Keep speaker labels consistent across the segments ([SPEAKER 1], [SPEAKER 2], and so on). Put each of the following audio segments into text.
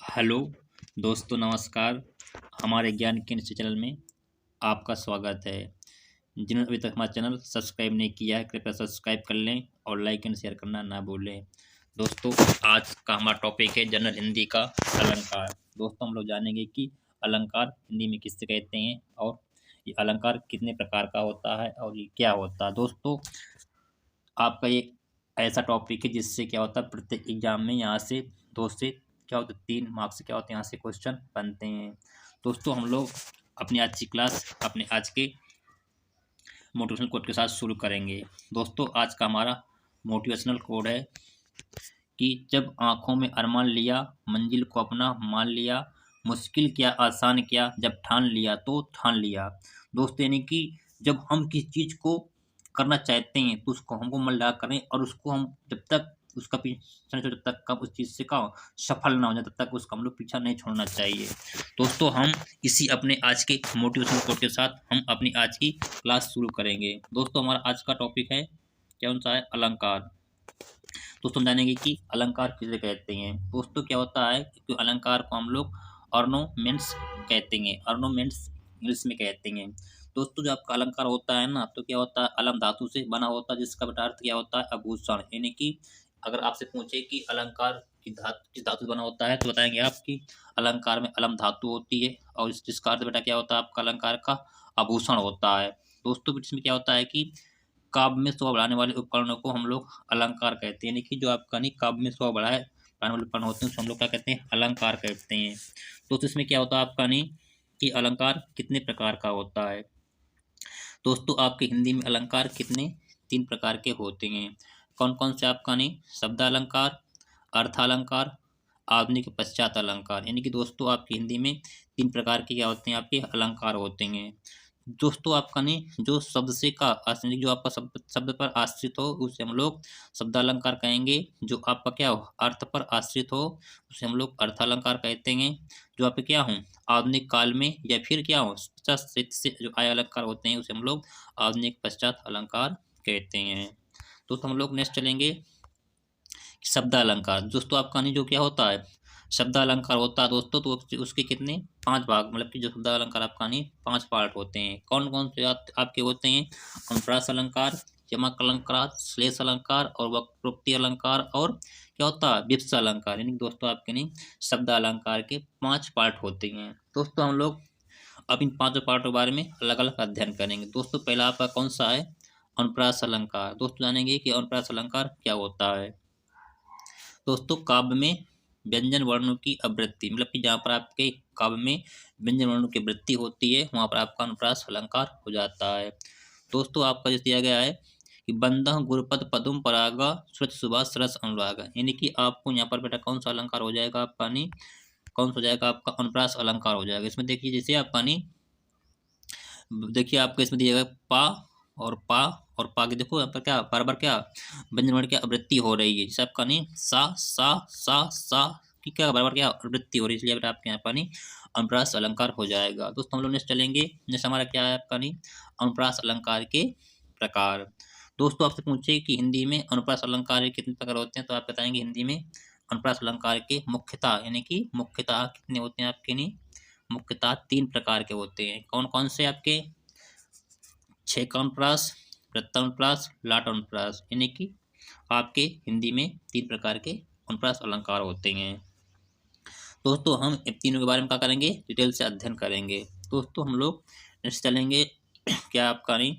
[SPEAKER 1] Hello दोस्तों, नमस्कार। हमारे ज्ञान केंद्र चैनल में आपका स्वागत है। जिन्होंने अभी तक हमारा चैनल सब्सक्राइब नहीं किया है, कृपया सब्सक्राइब कर लें और लाइक एंड शेयर करना ना भूलें। दोस्तों, आज का हमारा टॉपिक है जनरल हिंदी का अलंकार। दोस्तों, हम लोग जानेंगे कि अलंकार हिंदी में किससे कहते हैं और ये अलंकार कितने प्रकार का होता है और ये क्या होता है। दोस्तों, आपका ये ऐसा टॉपिक है जिससे क्या होता है, प्रत्येक एग्जाम में यहाँ से 2 से क्या होता है 3 मार्क्स से क्या होते हैं, यहाँ से क्वेश्चन बनते हैं। दोस्तों, हम लोग अपनी आज की क्लास अपने आज के मोटिवेशनल कोड के साथ शुरू करेंगे। दोस्तों, आज का हमारा मोटिवेशनल कोड है कि जब आंखों में अरमान लिया, मंजिल को अपना मान लिया, मुश्किल क्या आसान क्या, जब ठान लिया तो ठान लिया। दोस्तों, यानी कि जब हम किसी चीज़ को करना चाहते हैं तो उसको हमको मन लगा करें और उसको हम जब तक उसका पीछा नहीं छोड़े, जब तक कब उस चीज़ से का सफल ना हो जाए तब तक उसका हम लोग पीछा नहीं छोड़ना चाहिए। दोस्तों, हम इसी अपने आज के मोटिवेशनल कोड के साथ हम अपनी आज की क्लास शुरू करेंगे। दोस्तों, हमारा आज का टॉपिक है कौन सा है, अलंकार। दोस्तों, हम जानेंगे कि अलंकार किसे कहते हैं। दोस्तों, क्या होता है कि अलंकार को हम लोग ऑर्नामेंट्स कहते हैं। ऑर्नामेंट्स इंग्लिश में कहते हैं। दोस्तों, जो आपका अलंकार होता है ना, तो क्या होता है, अलम धातु से बना होता है जिसका बेटा अर्थ क्या होता है, आभूषण। यानी कि अगर आपसे पूछे कि अलंकार की धातु किस धातु से बना होता है तो बताएंगे आप कि अलंकार में अलम धातु होती है और जिसका अर्थ बेटा क्या होता है, आपका अलंकार का आभूषण होता है। दोस्तों, इसमें क्या होता है कि काव्य में शोभा बढ़ाने वाले उपकरणों को हम लोग अलंकार कहते हैं। यानी कि जो आपका नहीं काव्य में शोभा बढ़ाने वाले उपकरण होते हैं उसको हम लोग क्या कहते हैं, अलंकार कहते हैं। तो इसमें क्या होता है आपका नहीं कि अलंकार कितने प्रकार का होता है। दोस्तों, आपके हिंदी में अलंकार कितने 3 प्रकार के होते हैं। कौन कौन से आपका नहीं, शब्दालंकार, अर्थालंकार, आधुनिक पश्चात अलंकार। यानी कि दोस्तों, आपकी हिंदी में 3 प्रकार के क्या होते हैं, आपके अलंकार होते हैं। दोस्तों, आपका नहीं जो शब्द से का आश्रित, जो आपका शब्द शब्द पर आश्रित हो उसे हम लोग शब्दालंकार कहेंगे। जो आपका क्या हो, अर्थ पर आश्रित हो उसे हम लोग अर्थालंकार कहते हैं। जो आपके क्या हो, आधुनिक काल में या फिर क्या हो पश्चात से जो आय अलंकार होते हैं उसे हम लोग आधुनिक पश्चात अलंकार कहते हैं। दोस्तों, हम लोग नेक्स्ट चलेंगे शब्दालंकार। दोस्तों, आपका नहीं जो क्या होता है, शब्दालंकार होता है दोस्तों, तो उसके कितने 5 भाग, मतलब कि जो शब्दालंकार आपका नहीं 5 पार्ट होते हैं। कौन कौन से आपके होते हैं, अनुप्रास अलंकार, यमक अलंकार, श्लेष अलंकार और वक्रोक्ति अलंकार और क्या होता है, विप्स अलंकार। यानी कि दोस्तों, आपके नहीं शब्दालंकार के 5 पार्ट होते हैं। दोस्तों, हम लोग अब इन 5 पार्टों के बारे में अलग अलग अध्ययन करेंगे। दोस्तों, पहला आपका कौन सा है, अनुप्रास अलंकार। दोस्तों, जानेंगे कि अनुप्रास अलंकार क्या होता है। दोस्तों, काव्य में व्यंजन वर्णों की आवृत्ति, मतलब कि जहाँ पर आपके काव्य में व्यंजन वर्णों की वृत्ति होती है वहाँ पर आपका अनुप्रास अलंकार हो जाता है। दोस्तों, आपका जैसे दिया गया है कि बंदह गुरुपद पदुम परागा श्रुत सुभाष सरस अनुरागा। यानी कि आपको यहाँ पर बेटा कौन सा अलंकार हो जाएगा, आपका नहीं कौन सा हो जाएगा, आपका अनुप्रास अलंकार हो जाएगा। इसमें देखिए जैसे आपका नहीं, देखिए आपको इसमें दिया गया पा और पा और पा के देखो यहाँ पर क्या बराबर क्या व्यंजन वर्ण की आवृत्ति हो रही है। जैसे आपका नहीं सा की क्या बराबर क्या आवृत्ति हो रही है, इसलिए बेटा आपके यहाँ पर नहीं अनुप्रास अलंकार हो जाएगा। दोस्तों, हम लोग नेक्स्ट चलेंगे। नेक्स्ट हमारा क्या है, आपका नहीं अनुप्रास अलंकार के प्रकार। दोस्तों, आपसे पूछे कि हिंदी में अनुप्रास अलंकार के कितने प्रकार होते हैं तो आप बताएंगे हिंदी में अनुप्रास अलंकार के मुख्यतः, यानी कि मुख्यतः कितने होते हैं आपके नहीं, मुख्यतः 3 प्रकार के होते हैं। कौन कौन से आपके, छेकानुप्रास, वृत्तानुप्रास, लाटानुप्रास। यानी कि आपके हिंदी में 3 प्रकार के अनुप्रास अलंकार होते हैं। दोस्तों, हम इन तीनों के बारे में क्या करेंगे, डिटेल से अध्ययन करेंगे। दोस्तों, हम लोग नेक्स्ट चलेंगे क्या आपका नहीं,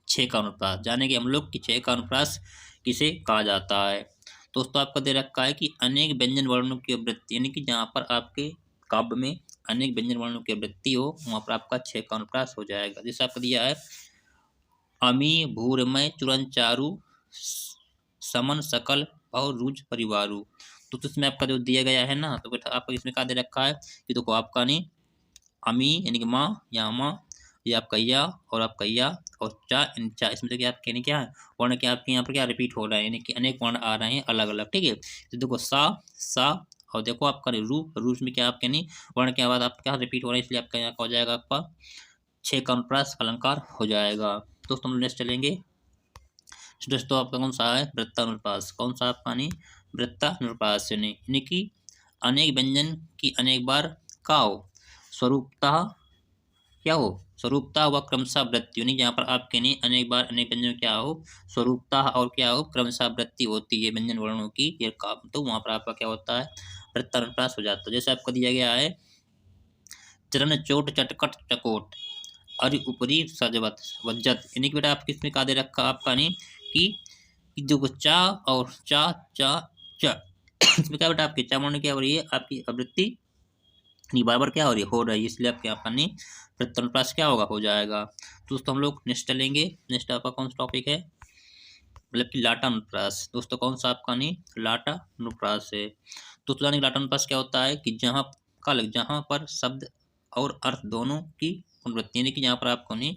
[SPEAKER 1] छेकानुप्रास। जानेंगे हम लोग कि छेकानुप्रास किसे कहा जाता है। दोस्तों, आपका दे रखा है कि अनेक व्यंजन वर्णों की आवृत्ति, यानी कि जहाँ पर आपके काव्य में अनेक व्यंजन वर्णों की आवृत्ति हो वहाँ पर आपका छेकानुप्रास हो जाएगा। जैसे आपका दिया है अमी भूरमय चुरन चारु समन सकल और रुज परिवारु। तो इसमें आपका जो दिया गया है ना, तो बेटा आपका इसमें क्या दे रखा है कि देखो आपका नहीं अमी यानी कि माँ या माँ, ये आपका या और आपका या और चा इसमें देखिए आपके यानी क्या है वर्ण क्या आपके यहाँ पर क्या रिपीट हो रहा है, यानी कि अनेक वर्ण आ रहे हैं अलग अलग, ठीक है। तो देखो सा और देखो आपका रू में क्या आपके नहीं वर्ण के बाद आपका क्या रिपीट हो रहा है, इसलिए आपका यहाँ हो जाएगा आपका छेकानुप्रास अलंकार हो जाएगा। दोस्तों, हम नेक्स्ट चलेंगे। दोस्तों, आपका कौन सा है, वृत्तानुप्रास। कौन सा आपका नहीं, वृत्तानुप्रास यानी कि अनेक व्यंजन की अनेक बार का हो, स्वरूपतः क्या हो, स्वरूपतः व क्रमशः वृत्ति, यानी जहाँ पर आपके नहीं अनेक बार अनेक व्यंजन क्या हो, स्वरूपतः और क्या हो, क्रमशः वृत्ति होती है व्यंजन वर्णों की, ये काम तो वहाँ पर आपका क्या होता है, प्रत्यनुप्रास हो जाता है। जैसे आपको दिया गया है चरण चोट चटकट चकोट अरि उपरी सजवत वज्जत, यानी कि बेटा आप किसमें का दे रखा आपका नहीं कि जो चा और चा चा चा इसमें क्या बेटा आपकी चा वर्ण क्या हो रही है, आपकी आवृत्ति नहीं बार बार क्या हो रही है, हो रही है, इसलिए आपके यहाँ पानी प्रत्यनुप्रास क्या होगा, हो जाएगा। तो दोस्तों हम लोग नेक्स्ट चलेंगे। नेक्स्ट आपका कौन सा टॉपिक है, मतलब कि लाटानुप्रास। दोस्तों कौन सा आपका नहीं लाटानुप्रास है। तो जाने लाटानुप्रास क्या होता है कि जहाँ पर शब्द और अर्थ दोनों की पुनरावृत्ति, यानी कि जहाँ पर आपको नहीं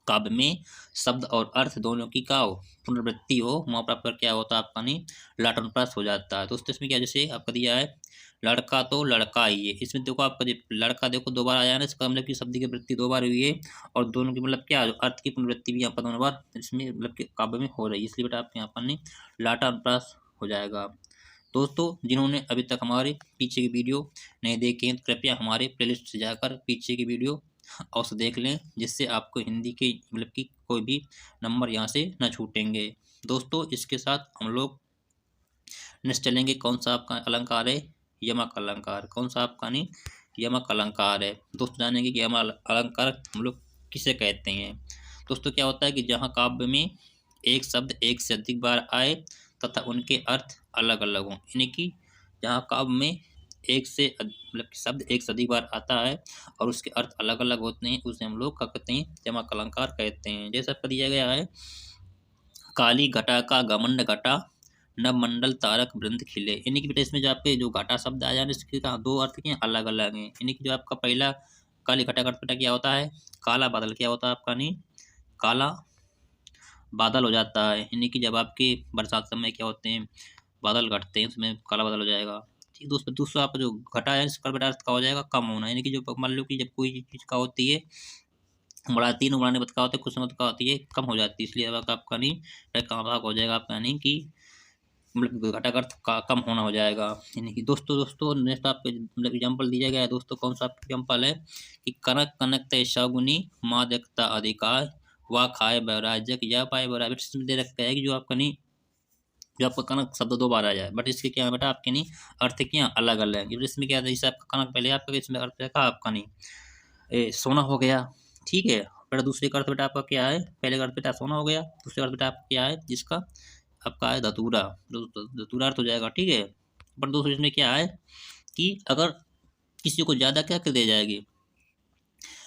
[SPEAKER 1] काव्य में शब्द और अर्थ दोनों की का हो, पुनरावृत्ति हो, वहाँ पर आपका क्या होता है, आपका नहीं लाटानुप्रास हो जाता है। दोस्तों इसमें क्या, जैसे आपका दिया है लड़का तो लड़का ही है, इसमें देखो आपका लड़का देखो दो बार आया ना, इसका मतलब कि शब्द की वृत्ति दो बार हुई है और दोनों की मतलब क्या अर्थ की पुनरावृत्ति भी यहाँ पर दोनों बार इसमें मतलब कि काव्य में हो रही है, इसलिए बेटा आपके यहाँ पर नहीं लाटानुप्रास हो जाएगा। दोस्तों जिन्होंने अभी तक हमारे पीछे की वीडियो नहीं देखे हैं, तो कृपया हमारे प्लेलिस्ट से जाकर पीछे की वीडियो अवश्य देख लें, जिससे आपको हिंदी के मतलब कि कोई भी नंबर यहाँ से न छूटेंगे। दोस्तों इसके साथ हम लोग नेक्स्ट चलेंगे, कौन सा आपका अलंकार है, यमक अलंकार। कौन सा आपका नहीं यमक अलंकार है। दोस्तों जानेंगे कि यमक अलंकार हम लोग किसे कहते हैं। दोस्तों क्या होता है कि जहाँ काव्य में एक शब्द एक से अधिक बार आए तथा उनके अर्थ अलग अलग हों, यानी कि जहाँ काव्य में एक से मतलब शब्द एक से अधिक बार आता है और उसके अर्थ अलग अलग होते हैं, उसे हम लोग क्या कहते हैं, यमक अलंकार कहते हैं। जैसा आपका दिया गया है काली घटा का घमंड घटा नव मंडल तारक वृंद खिले, यानी कि बेटा इसमें जो आपके जो घाटा शब्द आ जाए इसके दो अर्थ के अलग अलग हैं, यानी कि जो आपका पहला काली घटा का अर्थ बेटा क्या होता है, काला बादल क्या होता है आपका नहीं काला बादल हो जाता है, यानी कि जब आपके बरसात समय क्या होते हैं बादल घटते हैं उसमें काला बादल हो जाएगा। ठीक दोस्तों, दूसरा आप जो घटा है इसका बेटा अर्थ का हो जाएगा कम होना, यानी कि जो मान लो कि जब कोई चीज़ का होती है बढ़ाती है बढ़ाने बता होता है कुछ समय का होती है कम हो जाती है, इसलिए अब आपका नहीं कहाँ भाग हो जाएगा आपका नहीं कि मतलब घटा का अर्थ का कम होना हो जाएगा। यानी कि दोस्तों नेक्स्ट आपको मतलब एग्जाम्पल दिया गया है। दोस्तों कौन सा एग्जाम्पल है कि कनक कनक तय शगुनी माँ देखता अधिकार वा खाए बैराजक या पाए बैराज, इसमें दे रखा है कि जो आपका नहीं जो आपका कनक शब्द दो बार आ जाए, बट इसके क्या बेटा आपके नहीं अर्थ क्या अलग अलग है। इसमें क्या है जैसे आपका कनक पहले आपका इसमें अर्थ का आपका नहीं सोना हो गया, ठीक है बेटा। दूसरे का अर्थ बेटा आपका क्या है, पहले का अर्थ बेटा सोना हो गया, दूसरे का अर्थ बेटा आपका क्या है जिसका आपका है धतूरा, धतूरा अर्थ हो जाएगा, ठीक है। पर दोस्तों इसमें क्या है कि अगर किसी को ज़्यादा क्या कर दिया जाएगी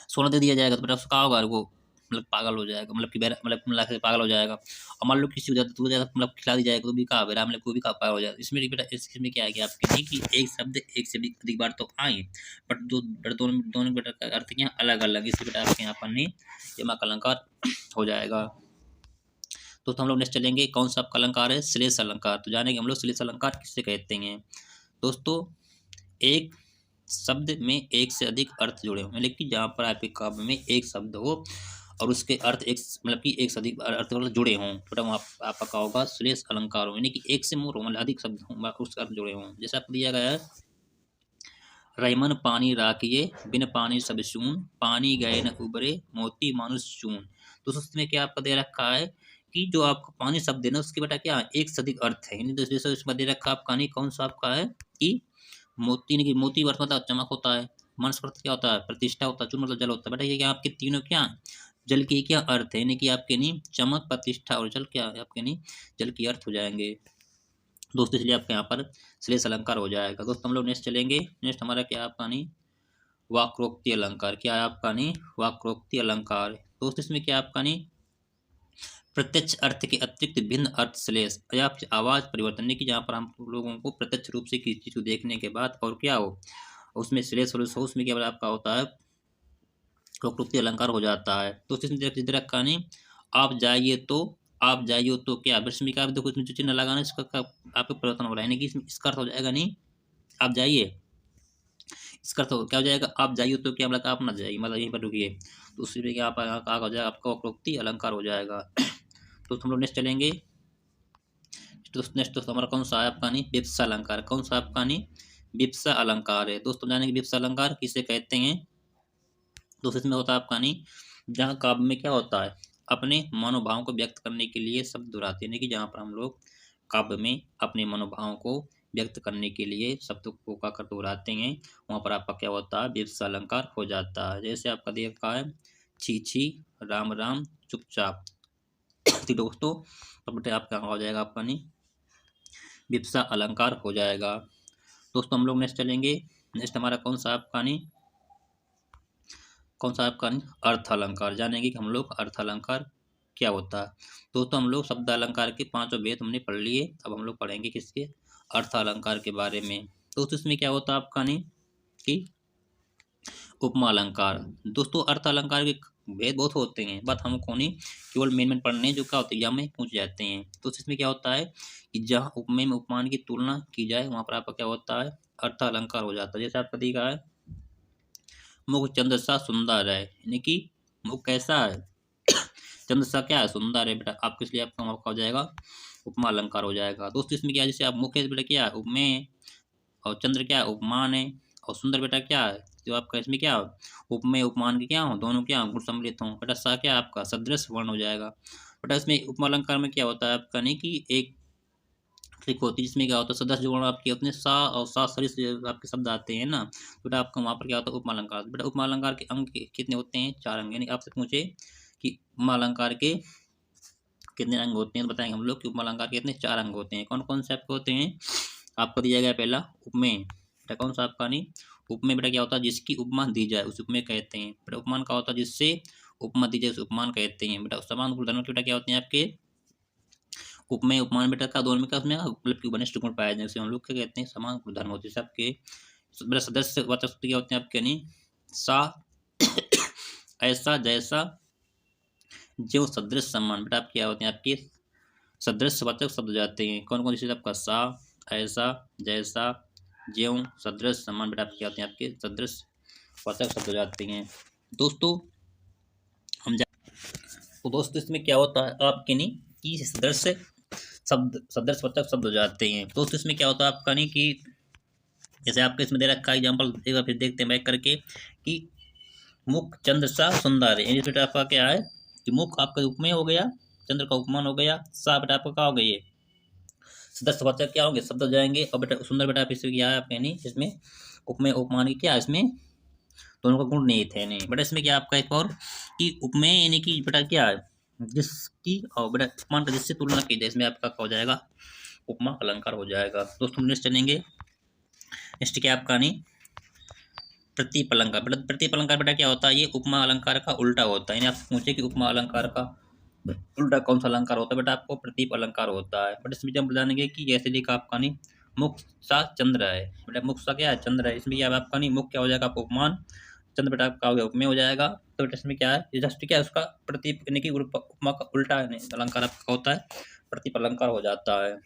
[SPEAKER 1] सोना दे दिया जाएगा तो बेटा उसका होगा वो मतलब पागल हो जाएगा, मतलब कि मतलब मिला के पागल हो जाएगा। और मान लो किसी को ज़्यादा दूध ज़्यादा मतलब खिला दी जाएगा तो भी कहा बेरा मतलब कोई भी कहा पागल हो जाएगा। इसमें बेटा इसमें क्या है कि आपके नहीं कि एक शब्द एक से अधिक बार तो आए बट दोनों दोनों बेटा का अर्थ क्या अलग अलग, इसलिए बेटा आपके यहाँ पर नहीं यमक अलंकार हो जाएगा। तो हम लोग नेक्स्ट चलेंगे, कौन सा आपका अलंकार है, श्लेष अलंकार। तो जानेंगे हम लोग श्लेष अलंकार किससे कहते हैं। दोस्तों एक शब्द में एक से अधिक अर्थ जुड़े हों, मतलब कि जहाँ पर आपके काव्य में एक शब्द हो और उसके अर्थ एक मतलब कि एक से अधिक अर्थ मतलब जुड़े हों, तो वहाँ आपका क्या होगा श्लेष अलंकार हो, यानी कि एक से मोर मतलब अधिक शब्द हों उसके अर्थ जुड़े हों। जैसे आपको दिया गया है रैमन पानी राखिए बिन पानी सब शून पानी गए न उबरे मोती मानुष चून। तो उसमें क्या आपका दे रखा है कि जो आपका पानी शब्द है ना उसके बेटा क्या एक से अधिक अर्थ है, यानी जैसे उसमें दे रखा आपका नहीं कौन सा आपका है कि मोती नहीं, कि मोती अर्थ मतलब चमक होता है, मनस अर्थ क्या होता है प्रतिष्ठा होता है, चून मतलब जल होता है। बेटा ये क्या आपके तीनों क्या जल के क्या अर्थ है, यानी कि आपके नहीं चमक प्रतिष्ठा और जल क्या आपके नहीं जल के अर्थ हो जाएंगे दोस्तों, इसलिए आपके यहाँ पर श्लेष अलंकार हो जाएगा। दोस्तों हम लोग नेक्स्ट चलेंगे। नेक्स्ट हमारा क्या आपका नहीं वाक्रोक्ति अलंकार। क्या है आपका नहीं वाक्रोक्ति अलंकार। दोस्तों इसमें क्या आपका नहीं प्रत्यक्ष अर्थ के अतिरिक्त भिन्न अर्थ श्लेष या आवाज परिवर्तन की, जहाँ पर हम लोगों को प्रत्यक्ष रूप से किसी चीज को देखने के बाद और क्या हो उसमें श्लेष हो उसमें क्या आपका होता है वाक्रोक्ति अलंकार हो जाता है। तो इसमें दे रखा नहीं आप जाइए तो क्या वृश्चिक आप देखो इसमें जो चिन्ह लगाना इसका आपको परिवर्तन हो रहा है, यानी कि इसका अर्थ हो जाएगा नहीं आप जाइए, इसका अर्थ क्या हो जाएगा आप जाइए तो क्या मतलब आप ना जाइए मतलब यहीं पर रुकिए, तो उसी में क्या आप हो जाएगा आपका वक्रोक्ति अलंकार हो जाएगा। तो हम लोग नेक्स्ट चलेंगे। नेक्स्ट दोस्तों हमारा कौन सा है आपका नहीं विप्सा अलंकार। कौन सा आपका नहीं विप्सा अलंकार है। दोस्तों जानेंगे विप्सा अलंकार किसे कहते हैं। दोस्तों इसमें होता है आपका नहीं, जहाँ काव्य में क्या होता है, अपने मनोभाव को व्यक्त करने के लिए शब्द दोहराते हैं, यानी कि जहाँ पर हम लोग काव्य में अपने मनोभाव को व्यक्त करने के लिए शब्द को का कर दोहराते हैं, वहाँ पर आपका क्या होता है, विप्सा अलंकार हो जाता है। जैसे आपका देखा है, छी छी, राम राम, चुपचाप। तो दोस्तों अब बेटे आपका हो जाएगा आपका नहीं, विप्सा अलंकार हो जाएगा। दोस्तों हम लोग नेक्स्ट चलेंगे। नेक्स्ट हमारा कौन सा आपका नहीं, कौन सा आपका नहीं, अर्थ अलंकार। जानेंगे कि हम लोग अर्थ अलंकार क्या होता है। दोस्तों हम लोग शब्द अलंकार के पांचों भेद हमने पढ़ लिए, अब हम लोग पढ़ेंगे किसके, अर्थ अलंकार के बारे में। दोस्तों इसमें क्या होता है आपका नहीं कि उपमा अलंकार। दोस्तों अर्थ अलंकार के भेद बहुत होते हैं, बट हमको नहीं केवल मेन पढ़ने जो क्या होते हैं एग्जाम में पूछ जाते हैं। तो इसमें क्या होता है कि जहाँ उपमेय में उपमान की तुलना की जाए वहाँ पर आपका क्या होता है, अर्थ अलंकार हो जाता है। जैसे आपका दिखा है, मुख चंद्र सा सुंदर है, यानी कि मुख कैसा है, चंद्र सा क्या है, सुंदर है। बेटा आपके लिए आपका मौका हो जाएगा, उपमा अलंकार हो जाएगा। दोस्तों इसमें क्या है, जैसे आप मुख है बेटा क्या है, उपमेय, और चंद्र क्या है, उपमान है, और सुंदर बेटा क्या है, जो आपका इसमें क्या हो, उपमेय उपमान के क्या हो, दोनों क्या हो, गुण सम्मिलित हों। बेटा सा क्या है आपका, सदृश वर्ण हो जाएगा। बेटा इसमें उपमा अलंकार में क्या होता है आपका नहीं कि एक ट्रिक होती है, जिसमें क्या होता है सदस्य जो वर्ण आपके होते हैं सा और सा सरिस आपके शब्द आते हैं ना, तो बेटा आपका वहाँ पर क्या होता है, उपमा अलंकार। बेटा उपमा अलंकार के अंक कितने होते हैं, 4 अंक। यानी आपसे पूछे कि उपमा अलंकार के कितने अंग होते हैं, तो बताएंगे हम लोग कि उपमा अलंकार के कितने, 4 अंग होते हैं। कौन कौन से आपके होते हैं, आपको दिया गया पहला उपमेय। बेटा कौन सा आपका नहीं, उपमेय बेटा क्या होता है, जिसकी उपमा दी जाए उस उपमेय कहते हैं। बेटा उपमान का होता है जिससे उपमा दी जाए उस उपमान कहते हैं। बेटा समान गुण धर्म के बेटा क्या होते हैं आपके, उपमेय उपमान बेटा का दोनों में क्या उसमें मतलब कि घनिष्ठ गुण पाए जाए, उसे हम लोग क्या कहते हैं, समान गुण धर्म होते हैं आपके। बेटा सदस्य वाचक शब्द क्या होते हैं आपके नहीं, सा, ऐसा, जैसा, जो, सदृश, समान। बेटा आप क्या होते हैं आपके सदृश वाचक शब्द हो जाते हैं। कौन कौन से आपका सा, ऐसा, जैसा, ज्यों, सदृश, समान। बेटा आप क्या होते हैं आपके सदृश वाचक शब्द हो जाते हैं। दोस्तों हम जा तो दोस्तों इसमें क्या होता है आपके नहीं कि सदृश शब्द सदृश वाचक शब्द हो जाते हैं। दोस्तों इसमें क्या होता है आपका नहीं कि जैसे आपके इसमें दे रखा है एग्जाम्पल, एक बार फिर देखते हैं बैक करके कि मुख चंद्र सा सुंदर है। बेटा आपका क्या है कि मुख आपका उपमेय हो गया, चंद्र का उपमान हो गया, सा बेटा आपका क्या हो गया, ये सदस्य वाचक क्या होंगे, शब्द हो जाएंगे। और बेटा सुंदर बेटा इसमें क्या है आपके नहीं, इसमें उपमेय उपमान की क्या है, इसमें दोनों का गुण नहीं थे नहीं। बेटा इसमें क्या आपका एक और कि उपमेय यानी कि बेटा क्या है, जिसकी, और बेटा उपमान का जिससे तुलना की जाए, इसमें आपका हो जाएगा उपमा अलंकार हो जाएगा। दोस्तों नेक्स्ट चलेंगे। नेक्स्ट क्या आपका नहीं, प्रतीप अलंकार। बेटा प्रतीप अलंकार बेटा क्या होता है, ये उपमा अलंकार का उल्टा होता है। यानी आपसे पूछे कि उपमा अलंकार का उल्टा कौन सा अलंकार होता है, बेटा आपको प्रतीप अलंकार होता है। बट इसमें जब जानेंगे कि जैसे लिखा आपका नहीं, मुख सा चंद्र है। बेटा मुख सा क्या है, चंद्र है। इसमें क्या आपका नहीं, मुख क्या हो जाएगा आपका उपमान, चंद्र बेटा आपका हो गया उपमेय हो जाएगा। तो बेटा इसमें क्या है, जस्ट क्या है उसका प्रतीप यानी कि उपमा का उल्टा अलंकार आपका होता है, प्रतीप अलंकार हो जाता है।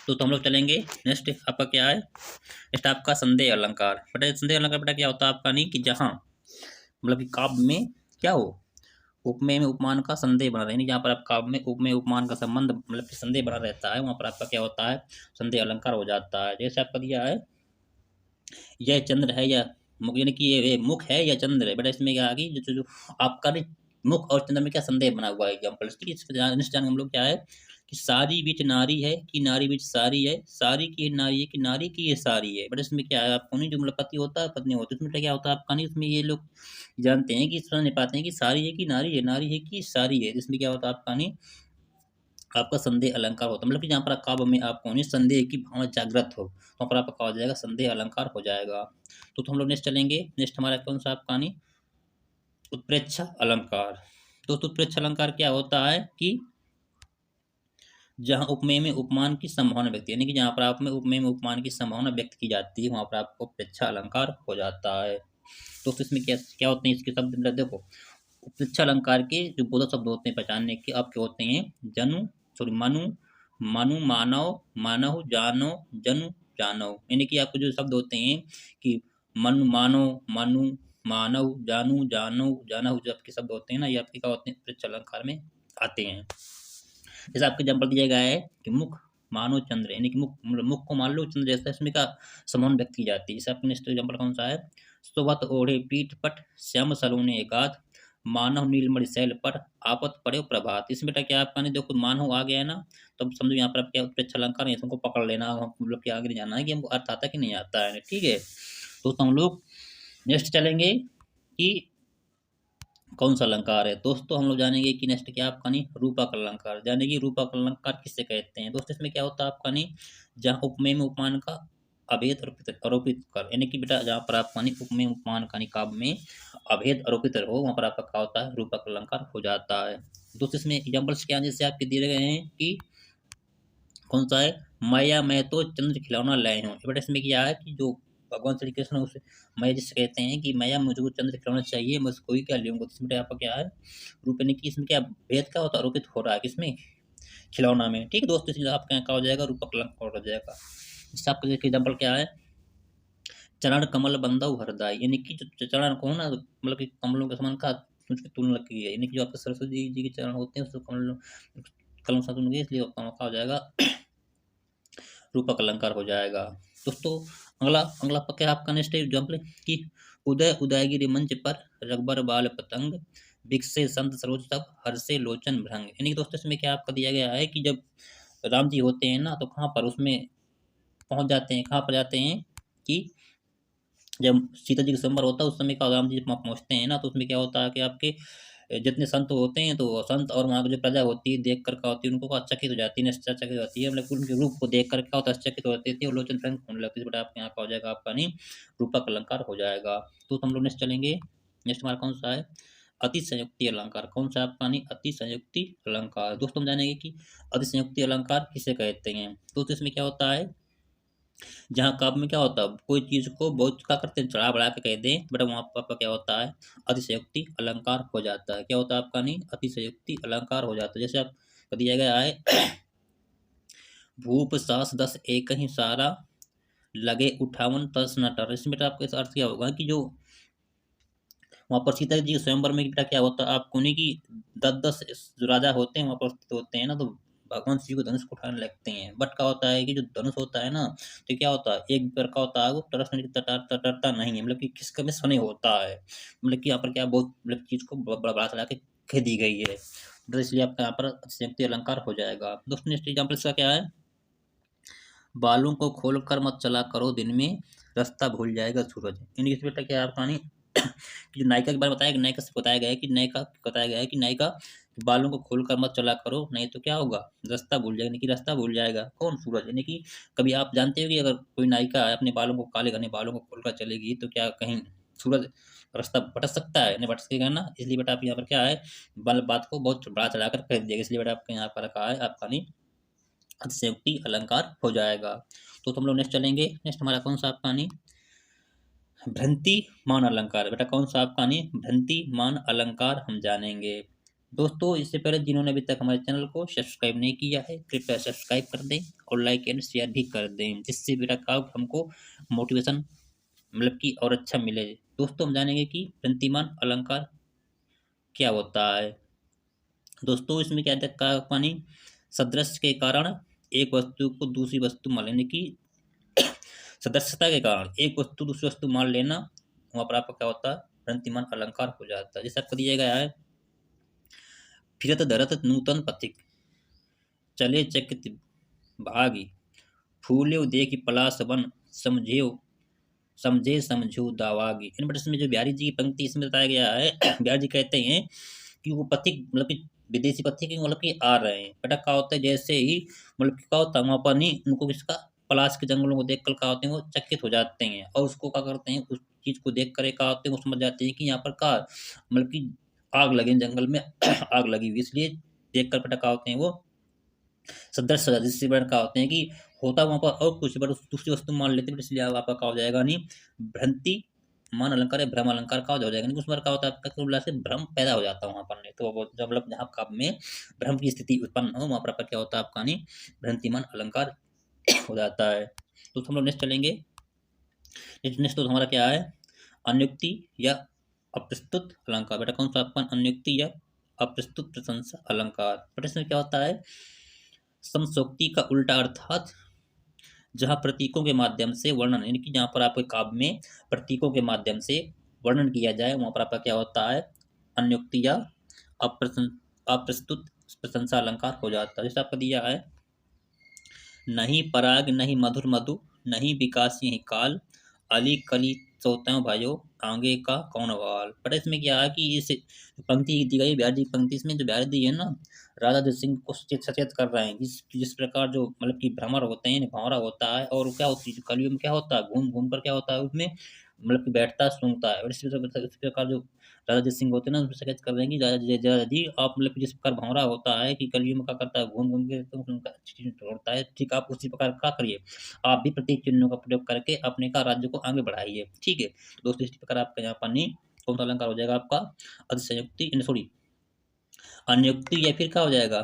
[SPEAKER 1] तो हम लोग चलेंगे नेक्स्ट आपका क्या है, नेक्स्ट आपका संदेह अलंकार। बेटा संदेह अलंकार बेटा क्या होता है आपका नहीं कि जहाँ मतलब कि काव्य में क्या हो, उपमेय में उपमान का संदेह बना रहे, जहाँ पर आप काव्य में उपमेय उपमान का संबंध मतलब कि संदेह बना रहता है, वहाँ पर आपका क्या होता है, संदेह अलंकार हो जाता है। जैसे आपका दिया है, यह चंद्र है या मुख, यानी कि ये मुख है या चंद्र है। बेटा इसमें क्या आ गई, जो आपका मुख और चंद्र में क्या संदेह बना हुआ है एग्जाम्पल, जान हम लोग क्या है कि सारी बीच नारी है कि नारी बीच सारी है, सारी की नारी है कि नारी की ये सारी है। बट इसमें क्या है आपको नहीं, जो मतलब पति होता है पत्नी होती है, उसमें क्या होता है आपका नहीं, उसमें ये लोग जानते हैं कि समझ नहीं पाते हैं कि सारी है कि नारी है, नारी है कि सारी है। इसमें क्या होता है आपका नहीं, आपका संदेह अलंकार होता है। मतलब कि जहाँ पर काव्य में आपको नहीं संदेह की भावना जागृत हो, वहाँ पर आपका क्या हो जाएगा, संदेह अलंकार हो जाएगा। तो हम लोग नेक्स्ट चलेंगे। नेक्स्ट हमारा कौन सा आपका नहीं, उत्प्रेक्षा अलंकार। तो उत्प्रेक्षा अलंकार क्या होता है कि जहाँ उपमेय में उपमान की संभावना व्यक्त, यानी कि जहाँ पर आप में उपमेय में उपमान की संभावना व्यक्त की जाती है, वहाँ पर आपको प्रेक्षा अलंकार हो जाता है। तो इसमें क्या क्या होते हैं इसके शब्द, देखो उत्प्रेक्षा अलंकार के जो बोधक शब्द होते हैं पहचानने के आपके होते हैं, जनु सॉरी मनु, मनु मानव, मानव जानो, जनु जानव। यानी कि आपको जो शब्द होते हैं कि मनु मानो, मनु मानव, जानू जानव, जानव, जो आपके शब्द होते हैं ना, ये आपके क्या होते हैं, प्रेक्षा अलंकार में आते हैं। जैसे आपके एग्जाम्पल दिया गया है कि मुख मानो चंद्र, यानी कि मुख मतलब मुख को मान लो चंद्र जैसा, इसमें का समान व्यक्त की जाती है। जैसे आपका नेक्स्ट एग्जाम्पल कौन सा है, सुबत ओढ़े पीठ पट श्याम सलोने एकाध, मानव नीलमणि शैल पर आपत पड़े प्रभात। इसमें बेटा क्या आपका नहीं, देखो मानव आ गया है ना, तो समझो यहाँ पर आप क्या उत्प्रेक्षा अलंकार है, इसको पकड़ लेना, मतलब कि आगे नहीं जाना है कि हमको अर्थ आता है कि नहीं आता है, ठीक है। तो हम लोग नेक्स्ट चलेंगे कि कौन सा अलंकार है। दोस्तों हम लोग जानेंगे कि नेक्स्ट क्या आपका नहीं, रूपक अलंकार, जाने की रूपक अलंकार किससे कहते हैं। दोस्तों इसमें क्या होता है आपका नहीं, जहाँ उपमेय में उपमान का अभेद आरोपित आरोपित कर, यानी कि बेटा जहाँ पर आपका नहीं उपमेय उपमान का काव्य में अभेद आरोपित हो, वहाँ पर आपका क्या होता है, रूपक अलंकार हो जाता है। दोस्तों इसमें एग्जाम्पल्स क्या हैं, जैसे आपके दिए गए हैं कि कौन सा है, मैया मैं तो चंद्र खिलौना लाए हूँ। बेटा इसमें क्या है कि जो भगवान श्री कृष्ण उसे मैया जिससे कहते हैं कि मैया मुझको चंद्र खिलौना चाहिए, मैं उसको ही क्या लूंगा, तो इसमें बेटा आपका क्या है, रूप, यानी कि इसमें क्या भेद क्या होता है, आरोपित हो रहा है किसमें, खिलौना में, ठीक है दोस्तों। इसलिए आपका यहाँ क्या हो जाएगा, रूपक अलंकार हो जाएगा। इससे आपका देखिए एग्जाम्पल क्या है, चरण कमल बंधव हरदाई, यानी कि जो चरण को ना, मतलब कि कमलों के समान का उसकी तुलना की है, यानी कि जो आपके सरस्वती जी के चरण होते हैं उसको कमलों कलम से तुलना की, इसलिए आपका क्या हो जाएगा, रूपक अलंकार हो जाएगा। दोस्तों अगला अगला क्या आपका नेक्स्ट एग्जाम्पल कि उदय उदयगिरी मंच पर रघबर बाल पतंग, बिकसे संत सरोज तब हर्षे लोचन भ्रंग। यानी कि दोस्तों इसमें क्या आपका दिया गया है कि जब राम जी होते हैं ना, तो कहाँ पर उसमें पहुंच जाते हैं, कहाँ पर जाते हैं कि जब सीता जी का संवर होता है उस समय का राम जी जब वहाँ पहुंचते हैं ना, तो उसमें क्या होता है कि आपके जितने संत होते हैं, तो संत और वहाँ की जो प्रजा होती है देख कर क्या होती है, उनको आश्चर्यचकित हो जाती है, निश्चकित हो जाती है, मतलब उनके रूप को देख कर क्या होता है, आश्चर्यचकित हो जाती थी और लोचन फ्रेंक होने लगती है। बट आपके यहाँ का हो जाएगा आपका नहीं, रूपक अलंकार हो जाएगा। तो हम लोग नेक्स्ट चलेंगे, नेक्स्ट हमारा कौन सा है, अति संयुक्ति अलंकार। कौन सा आपका नहीं, अति संयुक्ति अलंकार। दोस्तों हम जानेंगे कि अति संयुक्ति अलंकार किसे कहते हैं। तो इसमें क्या होता है, जहाँ काव्य में क्या होता है, कोई चीज को बहुत क्या करते हैं, चढ़ा बढ़ा के कह दें, बट वहाँ पर आपका क्या होता है, अतिशयोक्ति अलंकार हो जाता है। क्या होता है आपका नहीं, अतिशयोक्ति अलंकार हो जाता है। जैसे आप दिया गया है, भूप सास दस एक ही सारा, लगे उठावन तस न टर। इसमें बेटा आपका इस अर्थ क्या होगा कि जो वहाँ पर सीता जी के स्वयंवर में बेटा क्या होता है आपको नहीं, कि 10-10 जो राजा होते हैं वहाँ पर उपस्थित होते हैं ना, तो भगवान शिव को धनुष को उठाने लगते हैं। बट क्या होता है कि जो धनुष होता है ना, तो क्या होता है, एक बार का होता है वो तरसने की तरता नहीं है, मतलब कि किसका में स्वने होता है, मतलब कि यहाँ पर क्या बहुत मतलब चीज को बड़ा बड़ा चला के कह दी गई है, तो इसलिए आपका यहाँ पर संयुक्ति अलंकार हो जाएगा। दोस्तों नेक्स्ट एग्जाम्पल इसका क्या है, बालों को खोल कर मत चला करो दिन में, रास्ता भूल जाएगा सूरज। यानी कि बेटा क्या है आपका नहीं, कि जो नायिका के बारे में बताया, नायिका से बताया गया है कि नायिका बताया गया है कि नायिका बालों को खोलकर मत चला करो, नहीं तो क्या होगा, रास्ता भूल जाएगा, यानी कि रास्ता भूल जाएगा कौन, सूरज। यानी कि कभी आप जानते हो कि अगर कोई नायिका अपने बालों को, काले घने बालों को खोलकर चलेगी, तो क्या कहीं सूरज रास्ता भटक सकता है, नहीं भटकेगा ना। इसलिए बेटा आप यहाँ पर क्या है, बल बात को बहुत बड़ा चढ़ाकर कह दिएगा, इसलिए बेटा आपके यहाँ पर रखा है आपका नहीं, अतिशयोक्ति अलंकार हो जाएगा। तो हम लोग नेक्स्ट चलेंगे, नेक्स्ट हमारा कौन सा आपका नहीं, भ्रंति मान अलंकार। बेटा कौन सा आपका नहीं, भ्रंति मान अलंकार हम जानेंगे। दोस्तों इससे पहले जिन्होंने अभी तक हमारे चैनल को सब्सक्राइब नहीं किया है, कृपया सब्सक्राइब कर दें और लाइक एंड शेयर भी कर दें, जिससे बेटा का हमको मोटिवेशन मतलब कि और अच्छा मिले। दोस्तों हम जानेंगे कि भ्रंतिमान अलंकार क्या होता है। दोस्तों इसमें क्या देखा पानी, सदृश के कारण एक वस्तु को दूसरी वस्तु मान लेने की, सदस्यता के कारण एक वस्तु दूसरी वस्तु मान लेना, वहां पर आपका क्या होता है, भ्रंतिमान अलंकार हो जाता है। जैसे आपको दिया गया है, फिरत धरत नूतन पथिक, चले चकित भागी, फूले देखी पलास वन, समझे समझे समझू दावागी। इन बट इसमें जो बिहारी जी की पंक्ति इसमें बताया गया है, बिहारी जी कहते हैं कि वो पथिक मतलब कि विदेशी पथिक मतलब कि आ रहे हैं। बेटा क्या होता है, जैसे ही मतलब कि क्या होता है वहाँ पर नहीं, उनको किसका, पलाश के जंगलों को देख कर क्या होते हैं, वो चकित हो जाते हैं और उसको क्या करते हैं, उस चीज को देख कर क्या होते हैं, वो समझ जाते हैं कि यहाँ पर क्या मतलब कि आग लगे जंगल में आग लगी हुई, इसलिए देख कर बेटा क्या होते हैं, वो सदृश जिससे बड़ा क्या होते हैं कि होता वहां पर और कुछ बट दूसरी वस्तु मान लेते हैं, इसलिए आपका क्या हो जाएगा नहीं, भ्रांति मान अलंकार है, भ्रम अलंकार का हो जाएगा नहीं, उस बार क्या होता है आपका कुल मिला से भ्रम पैदा हो जाता है वहां पर नहीं, तो वो जब मतलब जहाँ काव्य में भ्रम की स्थिति उत्पन्न हो, वहां पर आपका क्या होता है आपका नहीं, भ्रांतिमान अलंकार हो जाता है। तो हम लोग नेक्स्ट चलेंगे, नेक्स्ट तो हमारा क्या है, अनुक्ति या अप्रस्तुत अलंकार। बेटा कौन सा आपका अनुक्ति या अप्रस्तुत प्रशंसा अलंकार। बट इसमें क्या होता है, समसोक्ति का उल्टा अर्थात जहाँ प्रतीकों के माध्यम से वर्णन, यानी कि जहाँ पर आपके काव्य में प्रतीकों के माध्यम से वर्णन किया जाए वहाँ पर आपका क्या होता है, अन्योक्ति या अप्रस्तुत प्रशंसा अलंकार हो जाता है। जैसे आपका दिया है, नहीं पराग नहीं मधुर मधु, नहीं विकास यही काल, अली कली सोते भाइयों, आगे का कौन वाल। पर इसमें क्या है कि इस पंक्ति दी गई, बिहार जी पंक्ति, इसमें जो बिहार दी है ना, राजा जय सिंह को सचेत कर रहे हैं जिस प्रकार जो मतलब कि भ्रमर होते हैं, भंवरा होता है, और क्या होती है कलियुग में क्या होता है, घूम घूम कर क्या होता है उसमें मतलब कि बैठता है, सूंघता है। और इस प्रकार जो राजा जय सिंह होते हैं ना, उनसे सचेत कर रहे हैं कि राजा जी आप मतलब जिस प्रकार भंवरा होता है कि कलियुग में क्या करता है, घूम घूम के तो उनका चीज तोड़ता है, ठीक आप उसी प्रकार क्या करिए, आप भी प्रतीक चिन्हों का प्रयोग करके अपने का राज्य को आगे बढ़ाइए। ठीक है दोस्तों, इसी प्रकार आपका यहाँ पानी कौन सा अलंकार हो जाएगा आपका, अतिशयोक्ति सॉरी अन्योक्ति, या फिर क्या हो जाएगा,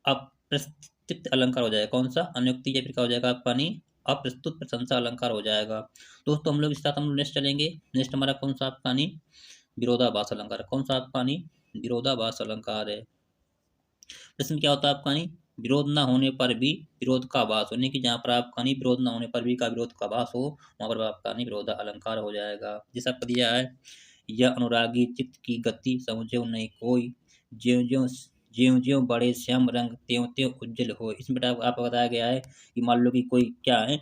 [SPEAKER 1] अप्रस्तुत अलंकार हो जाएगा। कौन सा, अनुक्ति, या फिर क्या हो जाएगा आपका नहीं, अप्रस्तुत प्रशंसा अलंकार हो जाएगा। दोस्तों हम लोग इस साथ हम लोग नेक्स्ट चलेंगे। नेक्स्ट हमारा कौन सा आपका नहीं, विरोधाभास अलंकार। कौन सा आपका नहीं, विरोधाभास अलंकार है। इसमें क्या होता है आपका नहीं, विरोध ना होने पर भी विरोध का आभास होने की, जहाँ पर आपका नहीं विरोध ना होने पर भी का विरोध का आभास हो, वहां पर आपका नहीं विरोध अलंकार हो जाएगा। जैसा आपका दिया है, यह अनुरागी चित्त की गति समझो नहीं कोई, ज्यों ज्यों ज्यों ज्यों बड़े श्याम रंग त्यों त्यों उज्जवल हो। इसमें बेटा आपको बताया गया है कि मान लो कि कोई क्या है,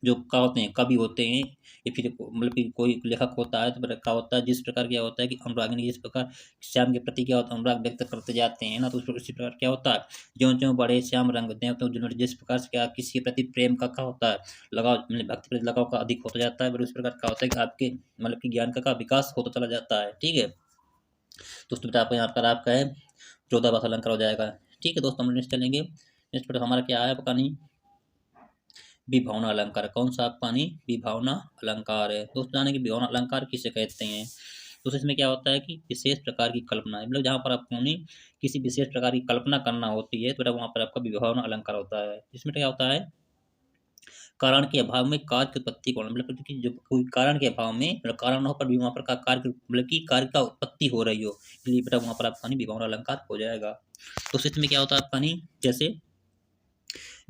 [SPEAKER 1] जो क्या होते हैं, कवि होते हैं, या फिर मतलब कि कोई लेखक होता है, तो फिर क्या होता है, जिस प्रकार क्या होता है कि अनुरागिनी जिस प्रकार श्याम के प्रति क्या होता है, अनुराग व्यक्त करते जाते हैं ना, तो उसी प्रकार क्या होता है, ज्यों ज्यों बड़े श्याम रंग दें, तो जिन्होंने जिस प्रकार से क्या किसी के प्रति प्रेम का क्या होता है, लगाव मतलब भक्ति प्रति लगाव का अधिक होता जाता है, फिर उस प्रकार क्या होता है कि आपके मतलब कि ज्ञान का विकास होता चला जाता है। ठीक है दोस्तों, बेटा आपका यहाँ पर आपका है विरोधाभास अलंकार हो जाएगा। ठीक है दोस्तों, हम नेक्स्ट चलेंगे। नेक्स्ट बेटा हमारा क्या है, पता नहीं, विभावना अलंकार। कौन सा आपका नहीं, विभावना अलंकार है। दोस्तों जाने कि विभावना अलंकार किसे कहते हैं, तो इसमें क्या होता है कि विशेष प्रकार की कल्पना, मतलब जहाँ पर आपको नहीं किसी विशेष प्रकार की कल्पना करना होती है, तो वहाँ पर आपका विभावना अलंकार होता है। इसमें क्या होता है, कारण के अभाव में कार्य की उत्पत्ति को, मतलब कि जो कोई कारण के अभाव में, मतलब कारण न हो पर भी वहाँ पर का कार्य मतलब कि कार्य का उत्पत्ति हो रही हो, इसलिए बेटा वहाँ पर आपका नहीं विभावना अलंकार हो जाएगा। तो इसमें क्या होता है आपका नहीं, जैसे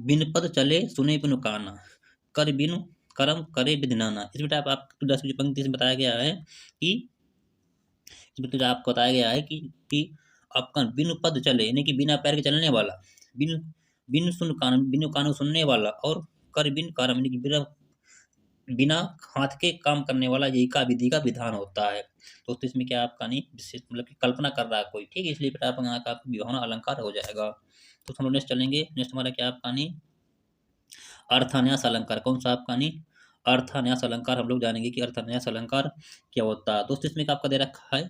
[SPEAKER 1] बिन पद चले सुने बिनु काना, कर बिनु कर्म करे विधि नाना। इसमें आप तुलसीदास की पंक्ति से बताया गया है कि इसमें तो आपको बताया गया है कि आपका बिनु पद चले, यानी कि बिना पैर के चलने वाला, बिन बिन सुन कान, बिनु कानों सुनने वाला, और कर बिन कर्म, यानी कि बिना बिना हाथ के काम करने वाला, यही का विधि का विधान होता है। तो इसमें क्या आपका नहीं विशेष मतलब कि कल्पना कर रहा है कोई, ठीक है, इसलिए बेटा आप यहाँ का विभावना अलंकार हो जाएगा। तो हम लोग नेक्स्ट चलेंगे। नेक्स्ट हमारा क्या आपका नहीं, अर्थान्यास अलंकार। कौन सा आपका नहीं, अर्थान्यास अलंकार। हम लोग जानेंगे कि अर्थान्यास अलंकार क्या होता है। दोस्तों इसमें आपका दे रखा है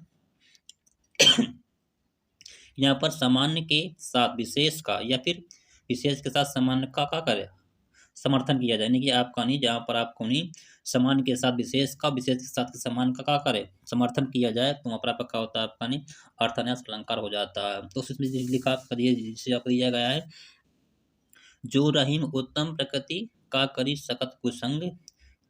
[SPEAKER 1] यहाँ पर सामान्य के साथ विशेष का, या फिर विशेष के साथ सामान्य का करे समर्थन किया जाए, यानी कि आपका नहीं जहाँ पर आपको नहीं सामान्य के साथ विशेष का, विशेष के साथ समान का क्या करे समर्थन किया जाए, तो वहाँ पर आपका क्या होता है आपका नहीं अर्थान्यास अलंकार हो जाता है। तो इसमें लिखा जिसे आपको दिया गया है, जो रहीम उत्तम प्रकृति का करी सकत कुसंग,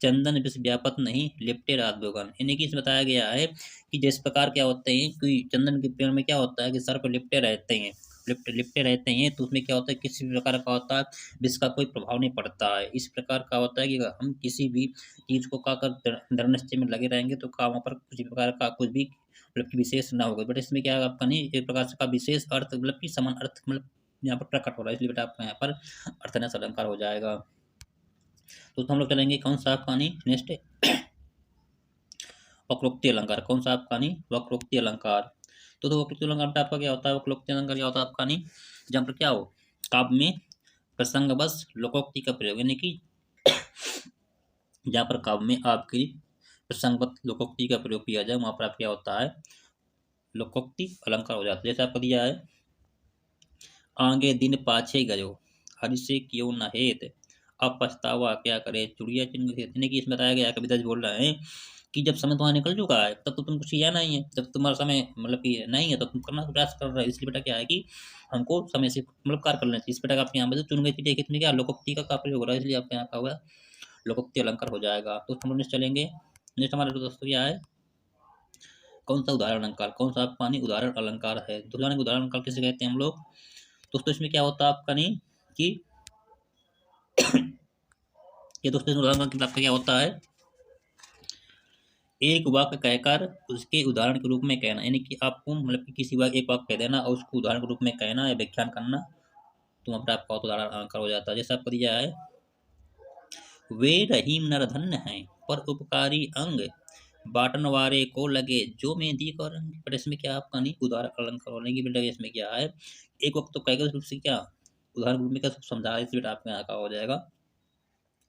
[SPEAKER 1] चंदन विष व्यापत नहीं लिपटे रात भोगन। यानी कि इसमें बताया गया है कि जिस प्रकार क्या होते हैं कि चंदन के पेड़ में क्या होता है कि सर पर लिपटे रहते हैं, लिपटे रहते हैं, तो उसमें क्या होता है किसी भी प्रकार का होता है विष का कोई प्रभाव नहीं पड़ता है। इस प्रकार का होता है कि अगर हम किसी भी चीज को का कर दृढ़ निश्चय में लगे रहेंगे तो का वहाँ पर किसी प्रकार का कुछ भी मतलब कि विशेष ना होगा। बट इसमें क्या आपका नहीं एक प्रकार से का विशेष अर्थ मतलब कि समान अर्थ मतलब यहाँ पर प्रकट हो रहा है, इसलिए बेटा आपका यहाँ पर अर्थान्यास अलंकार हो जाएगा। तो हम लोग चलेंगे कौन सा आपका नहीं नेक्स्ट, वक्रोक्ति अलंकार। कौन सा आपका नहीं, वक्रोक्ति अलंकार। तो वक्रोक्ति अलंकार में आपका क्या होता है, वक्रोक्ति अलंकार क्या होता है आपका नहीं, जहाँ पर क्या हो काव्य में प्रसंग बस लोकोक्ति का प्रयोग, यानी कि जहाँ पर काव्य में आपकी प्रसंगवत लोकोक्ति का प्रयोग किया जाए, वहां पर आप क्या होता है लोकोक्ति अलंकार हो जाता है। जैसे आपको दिया है, आगे दिन पाछे गयो हरि से क्यों न हेत, अब पछतावा क्या करे चुड़िया चिन्ह यानी कि इसमें बताया गया, कविता जी बोल रहे हैं कि जब समय तुम्हारा निकल चुका है तब तो तुमको किया नहीं है, जब तुम्हारा समय मतलब कि नहीं है तो तुम करना प्रयास कर रहे हो। इसलिए बेटा क्या है कि हमको समय से मतलब कार्य कर लेना चाहिए। इस बेटा आपके यहाँ पे चुन गई थी, देखिए इसमें क्या लोकोक्ति का प्रयोग हो रहा है, इसलिए आपके यहाँ का हुआ लोकोक्ति अलंकार हो जाएगा। तो हम नेक्स्ट चलेंगे। नेक्स्ट हमारा दोस्तों क्या है, कौन सा उदाहरण अलंकार। कौन सा पानी उदाहरण अलंकार है। तो उदाहरण किसे कहते हैं हम लोग, दोस्तों इसमें क्या होता है आपका नहीं कि ये दोस्तों इसमें उदाहरण के आपका क्या होता है, एक वाक्य कहकर उसके उदाहरण के रूप में कहना, यानी कि आपको मतलब कि किसी वाक्य एक वाक्य कह देना और उसको उदाहरण के रूप में कहना या व्याख्यान करना, तो वहाँ पर आपका उदाहरण अलंकार हो जाता है। जैसे आपको दिया है, वे रहीम नरधन्य हैं पर उपकारी अंग, बाटन वारे को लगे जो मेहंदी का रंग। बट इसमें क्या आपका नहीं उदाहरण अलंकार होने की बेटा इसमें क्या है, एक वक्त तो कहकर रूप से क्या उदाहरण रूप में क्या समझा इस बेटा आपका यहाँ का हो जाएगा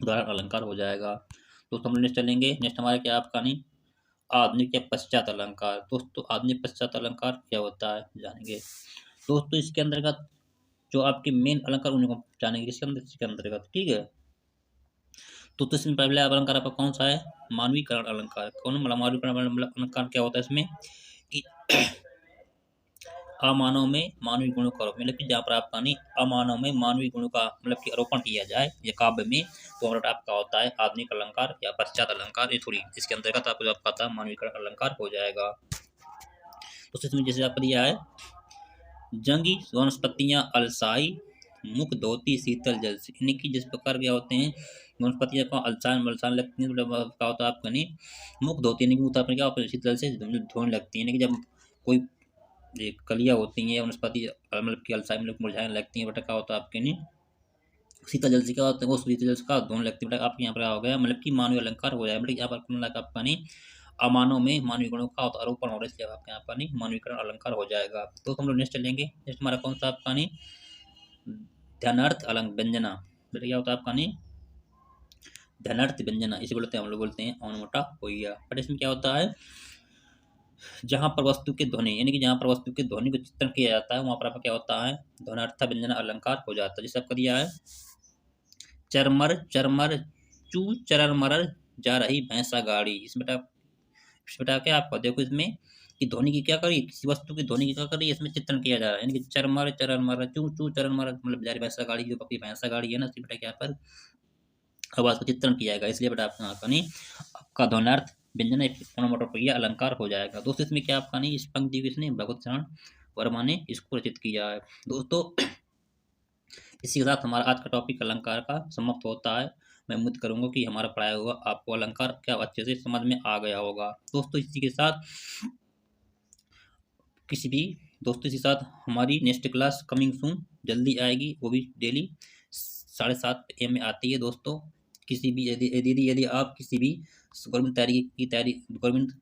[SPEAKER 1] उदाहरण अलंकार हो जाएगा। तो हम नेक्स्ट चलेंगे, नेक्स्ट हमारा क्या आपका नहीं आधुनिक या पश्चात अलंकार। दोस्तों आधुनिक पश्चात अलंकार क्या होता है जानेंगे। दोस्तों इसके अंतर्गत जो आपके मेन अलंकार उनको जानेंगे इसके अंतर्गत, ठीक है। तो इसमें पहले अलंकार आपका कौन सा है, मानवीकरण अलंकार। कौन मतलब मानवीकरण अलंकार क्या होता है इसमें कि अमानव में मानवीय गुणों का आरोप, मतलब कि जहाँ पर आपका नहीं अमानव में मानवीय गुणों का मतलब कि आरोपण किया जाए या काव्य में, तो आपका होता है आधुनिक अलंकार या पश्चात अलंकार। ये थोड़ी इसके अंतर्गत आपको आपका था मानवीकरण अलंकार हो जाएगा। तो इसमें जैसे आपको दिया है, जंगी वनस्पतियां अलसाई मुख धोती शीतल जल से, यानी कि जिस प्रकार क्या होते हैं वनस्पतियां को अलसान मलसान लगती हैं, मतलब क्या होता है आपका नहीं मुख धोती है, मुख क्या होता है शीतल से धोने लगती है, यानी कि जब कोई ये कलियां होती हैं वनस्पति मतलब कि अलसाई मतलब मुरझाने लगती हैं, बेटा क्या होता है आपके नहीं शीतल जल से क्या होता है वो शीतल जल का धोने लगती है। बेटा आपके यहाँ पर हो गया मतलब कि मानवीय अलंकार हो जाए, बेटा यहाँ पर आपका नहीं अमानव में मानवीय गुणों का आरोपण हो रहा है, इसलिए आपके यहाँ पर नहीं मानवीकरण अलंकार हो जाएगा। तो हम लोग नेक्स्ट चलेंगे, नेक्स्ट हमारा कौन सा आपका नहीं ध्यानार्थ अलंक व्यंजना। बेटा क्या होता है आपका नहीं ध्यानार्थ व्यंजना, इसे बोलते हैं हम लोग बोलते हैं अनमोटा होइया। बट इसमें क्या होता है, जहां पर वस्तु के ध्वनि यानी कि जहां पर वस्तु के ध्वनि को चित्रण किया जाता है वहां पर आपका क्या होता है ध्वनार्थ व्यंजना अलंकार हो जाता है। जैसे आपका दिया है, चरमर चरमर चू चरर मरर जा रही भैंसा गाड़ी। इसमें क्या आपको देखो इसमें कि ध्वनि की क्या करी, किसी वस्तु की ध्वनि की क्या करी इसमें चित्रण किया जा रहा है, यानी कि चरमर चरर मरर चू चू चरर मरर मतलब जा रही भैंसा गाड़ी, जो आपकी भैंसा गाड़ी है ना इसमें बेटा क्या पर आवाज का चित्रण किया जाएगा, इसलिए बेटा आपका यहाँ का नहीं आपका ध्वनार्थ व्यंजन एक ओनोमाटोपोइया अलंकार हो जाएगा। दोस्तों इसमें क्या आपका नहीं इस पंक्ति को इसने भगवत शरण वर्मा ने इसको रचित किया है। दोस्तों इसी के साथ हमारा आज का टॉपिक अलंकार का समाप्त होता है। मैं उम्मीद करूंगा कि हमारा पढ़ाया हुआ आपको अलंकार क्या अच्छे से समझ में आ गया होगा। दोस्तों इसी के साथ किसी भी दोस्तों के साथ हमारी नेक्स्ट क्लास कमिंग सून जल्दी आएगी, वो भी डेली 7:30 AM में आती है। दोस्तों किसी भी यदि आप किसी भी गवर्नमेंट तैयारी गवर्नमेंट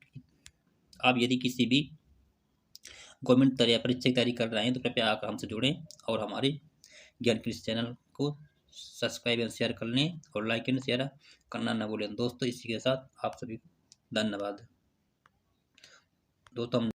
[SPEAKER 1] आप यदि किसी भी गवर्नमेंट परीक्षा की तैयारी कर रहे हैं तो कृपया आकर हमसे जुड़ें और हमारे ज्ञान कृषि चैनल को सब्सक्राइब एंड शेयर कर लें और लाइक एंड शेयर करना ना भूलें। दोस्तों इसी के साथ आप सभी को धन्यवाद। दोस्तों